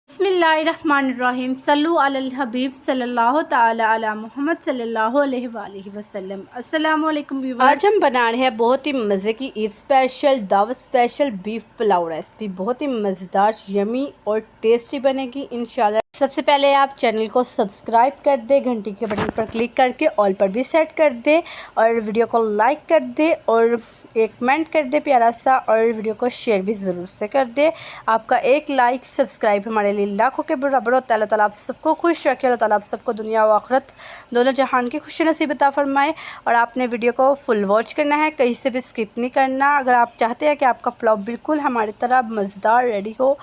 बिस्मिल्लाहिर्रहमानिर्रहीम सल्लु अलल हबीब सल्लल्लाहु ताला अला मोहम्मद सल्लल्लाहु अलैहि वसल्लम। अस्सलामु अलैकुम व्यूअर्स। आज हम बना रहे हैं बहुत ही मज़े की ईद स्पेशल दावत स्पेशल बीफ पुलाव रेसिपी। बहुत ही मज़ेदार, यमी और टेस्टी बनेगी इंशाल्लाह। सबसे पहले आप चैनल को सब्सक्राइब कर दे, घंटी के बटन पर क्लिक करके ऑल पर भी सेट कर दे और वीडियो को लाइक कर दे और एक कमेंट कर दे प्यारा सा, और वीडियो को शेयर भी ज़रूर से कर दे। आपका एक लाइक सब्सक्राइब हमारे लिए लाखों के बराबर होता है। अल्लाह ताला आप सबको खुश रखे, अल्लाह ताला आप सबको दुनिया व आखिरत दोनों जहान की खुशी नसीब अता फरमाए। और आपने वीडियो को फुल वॉच करना है, कहीं से भी स्किप नहीं करना। अगर आप चाहते हैं कि आपका पुलाव बिल्कुल हमारी तरह मज़ेदार रेडी हो,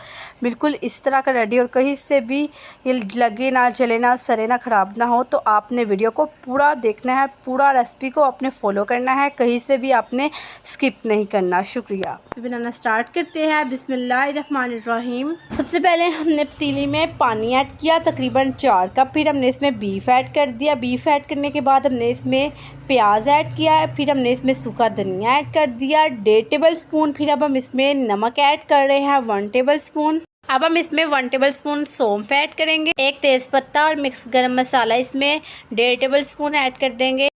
बिल्कुल इस तरह का रेडी और कहीं से भी ये लगे ना, जले ना, सरे ना, ख़राब ना हो, तो आपने वीडियो को पूरा देखना है, पूरा रेसिपी को आपने फॉलो करना है, कहीं से भी आपने स्किप नहीं करना। शुक्रिया। बनाना स्टार्ट करते हैं। बिस्मिल्लाहिर्रहमानिर्रहीम। सबसे पहले हमने पतीली में पानी ऐड किया तकरीबन 4 कप। फिर हमने इसमें बीफ ऐड कर दिया। बीफ ऐड करने के बाद हमने इसमें प्याज ऐड किया। फिर हमने इसमें सूखा धनिया ऐड कर दिया 1.5 टेबल स्पून। फिर अब हम इसमें नमक ऐड कर रहे हैं 1 टेबल स्पून। अब हम इसमें 1 टेबल स्पून सौंफ ऐड करेंगे। एक तेज़पत्ता और मिक्स गरम मसाला इसमें 1.5 टेबल स्पून ऐड कर देंगे।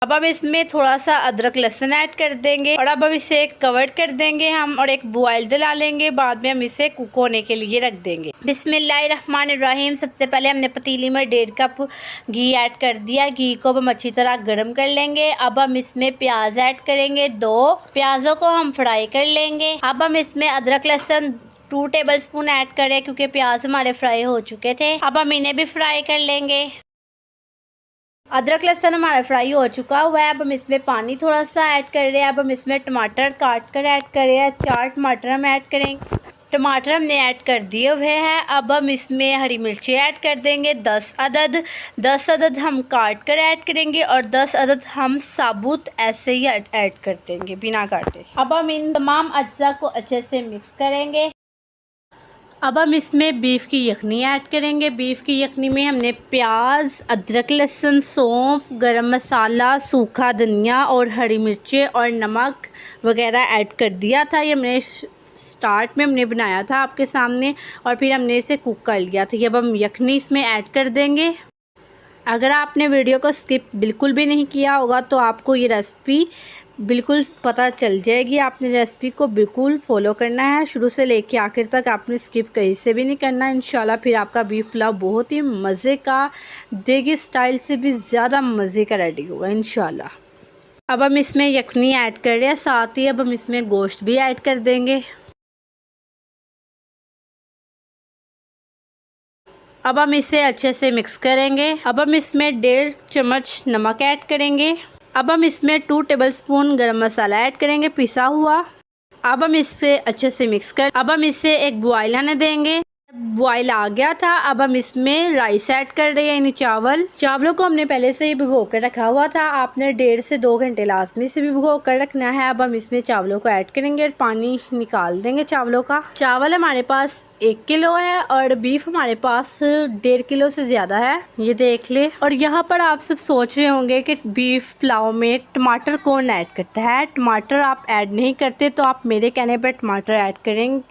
अब हम इसमें थोड़ा सा अदरक लहसुन ऐड कर देंगे और अब हम इसे कवर कर देंगे हम और एक बॉयल दिला लेंगे। बाद में हम इसे कुक होने के लिए रख देंगे। बिस्मिल्लाहिर्रहमानिर्रहीम। सबसे पहले हमने पतीली में 1.5 कप घी ऐड कर दिया। घी को हम अच्छी तरह गर्म कर लेंगे। अब हम इसमें प्याज ऐड करेंगे। 2 प्याज़ों को हम फ्राई कर लेंगे। अब हम इसमें अदरक लहसुन 2 टेबल स्पून ऐड करें क्योंकि प्याज हमारे फ्राई हो चुके थे। अब हम इन्हें भी फ्राई कर लेंगे। अदरक लहसुन हमारा फ्राई हो चुका हुआ है। अब हम इसमें पानी थोड़ा सा ऐड कर रहे हैं। अब हम इसमें टमाटर काट कर ऐड कर रहे हैं। 4 टमाटर हम ऐड करेंगे। टमाटर हमने ऐड कर दिए हुए हैं। अब हम इसमें हरी मिर्ची ऐड कर देंगे 10 अदद। 10 अदद हम काट कर ऐड करेंगे और 10 अदद हम साबुत ऐसे ही ऐड कर देंगे बिना काटे। अब हम इन तमाम अज्जा को अच्छे से मिक्स करेंगे। अब हम इसमें बीफ की यखनी ऐड करेंगे। बीफ की यखनी में हमने प्याज, अदरक लहसुन, सौंफ, गरम मसाला, सूखा धनिया और हरी मिर्चें और नमक वगैरह ऐड कर दिया था। ये हमने स्टार्ट में हमने बनाया था आपके सामने और फिर हमने इसे कुक कर लिया था। अब हम यखनी इसमें ऐड कर देंगे। अगर आपने वीडियो को स्किप बिल्कुल भी नहीं किया होगा तो आपको ये रेसिपी बिल्कुल पता चल जाएगी। आपने रेसिपी को बिल्कुल फॉलो करना है शुरू से लेके आखिर तक। आपने स्किप कहीं से भी नहीं करना इंशाल्लाह। फिर आपका बीफ पुलाव बहुत ही मज़े का, देगी स्टाइल से भी ज़्यादा मज़े का रेडी होगा इंशाल्लाह। अब हम इसमें यखनी ऐड कर रहे हैं, साथ ही अब हम इसमें गोश्त भी ऐड कर देंगे। अब हम इसे अच्छे से मिक्स करेंगे। अब हम इसमें 1.5 चम्मच नमक ऐड करेंगे। अब हम इसमें 2 टेबल स्पून गरम मसाला ऐड करेंगे पिसा हुआ। अब हम इसे अच्छे से मिक्स कर अब हम इसे एक बॉयल आने देंगे। बॉयल आ गया था। अब हम इसमें राइस ऐड कर रहे हैं, यानी चावलों को हमने पहले से ही भिगो कर रखा हुआ था। आपने 1.5 से 2 घंटे लाजमी से भी भिगो कर रखना है। अब हम इसमें चावलों को ऐड करेंगे और पानी निकाल देंगे चावलों का। चावल हमारे पास 1 किलो है और बीफ हमारे पास 1.5 किलो से ज़्यादा है, ये देख ले। और यहाँ पर आप सब सोच रहे होंगे कि बीफ पुलाव में टमाटर कौन ऐड करता है। टमाटर आप ऐड नहीं करते तो आप मेरे कहने पर टमाटर ऐड करेंगे।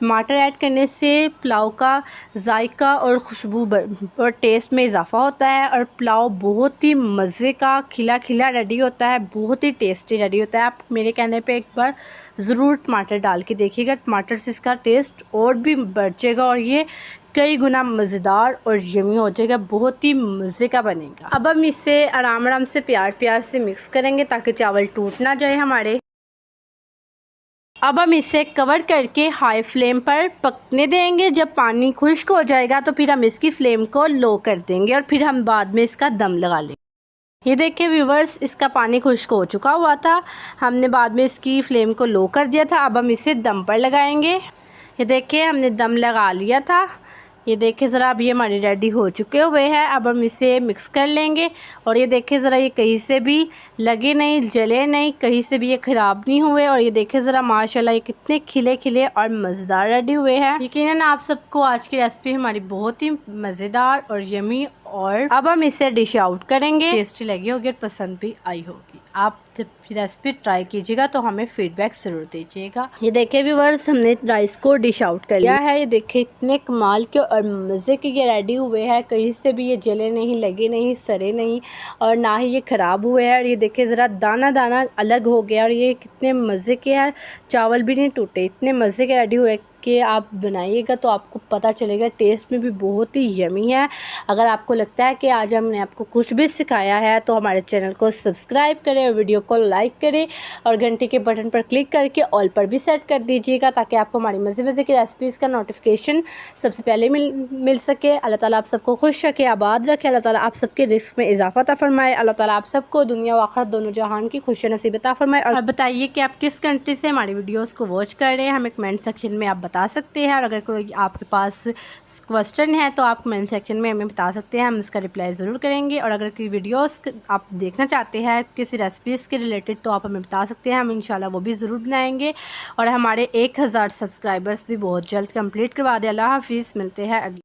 टमाटर ऐड करने से पुलाव का जायका और खुशबू और टेस्ट में इजाफा होता है और पुलाव बहुत ही मज़े का खिला खिला रेडी होता है, बहुत ही टेस्टी रेडी होता है। आप मेरे कहने पे एक बार ज़रूर टमाटर डाल के देखिएगा। टमाटर से इसका टेस्ट और भी बढ़ जाएगा और ये कई गुना मज़ेदार और यमी हो जाएगा, बहुत ही मज़े का बनेगा। अब हम इसे आराम आराम से प्यार से मिक्स करेंगे ताकि चावल टूट ना जाए हमारे। अब हम इसे कवर करके हाई फ्लेम पर पकने देंगे। जब पानी खुश्क हो जाएगा तो फिर हम इसकी फ्लेम को लो कर देंगे और फिर हम बाद में इसका दम लगा लेंगे। ये देखिए व्यूवर्स, इसका पानी खुश्क हो चुका हुआ था, हमने बाद में इसकी फ्लेम को लो कर दिया था। अब हम इसे दम पर लगाएंगे। ये देखिए हमने दम लगा लिया था। ये देखिए ज़रा, अब ये हमारे रेडी हो चुके हुए हैं। अब हम इसे मिक्स कर लेंगे और ये देखिए ज़रा, ये कहीं से भी लगे नहीं, जले नहीं, कहीं से भी ये ख़राब नहीं हुए। और ये देखिए ज़रा माशाल्लाह ये कितने खिले खिले और मज़ेदार रेडी हुए हैं। यकीनन आप सबको आज की रेसिपी हमारी बहुत ही मज़ेदार और यमी और अब हम इसे डिश आउट करेंगे। टेस्टी लगी होगी और पसंद भी आई होगी। आप जब रेसिपी ट्राई कीजिएगा तो हमें फीडबैक ज़रूर दीजिएगा। ये देखिए व्यूअर्स, हमने राइस को डिश आउट कर लिया है। ये देखिए इतने कमाल के और मज़े के ये रेडी हुए हैं। कहीं से भी ये जले नहीं, लगे नहीं, सड़े नहीं और ना ही ये ख़राब हुए हैं। और ये देखिए ज़रा दाना दाना अलग हो गया और ये कितने मज़े के हैं। चावल भी नहीं टूटे, इतने मज़े के रेडी हुए कि आप बनाइएगा तो आपको पता चलेगा। टेस्ट में भी बहुत ही यमी है। अगर आपको लगता है कि आज हमने आपको कुछ भी सिखाया है तो हमारे चैनल को सब्सक्राइब करें, वीडियो को लाइक करें और घंटी के बटन पर क्लिक करके ऑल पर भी सेट कर दीजिएगा ताकि आपको हमारी मज़े की रेसिपीज़ का नोटिफिकेशन सबसे पहले मिल सके। अल्लाह ताला आप सबको खुश रखे, आबाद रखे। अल्लाह ताला आप सबके रिस्क में इजाफा अता फरमाए। अल्लाह ताला आप सबको दुनिया व आखिरत दोनों जहान की खुशी नसीब अता फरमाए। और बताइए कि आप किस कंट्री से हमारी वीडियोज़ को वॉच कर रहे हैं, हमें कमेंट सेक्शन में आप बता सकते हैं। और अगर कोई आपके पास क्वेश्चन है तो आप कमेंट सेक्शन में हमें बता सकते हैं, हम उसका रिप्लाई ज़रूर करेंगे। और अगर कोई वीडियोस आप देखना चाहते हैं किसी रेसिपीज़ के रिलेटेड तो आप हमें बता सकते हैं, हम इंशाल्लाह वो भी ज़रूर बनाएंगे। और हमारे 1000 सब्सक्राइबर्स भी बहुत जल्द कंप्लीट करवा दें। अल्लाह हाफिज़, मिलते हैं अगले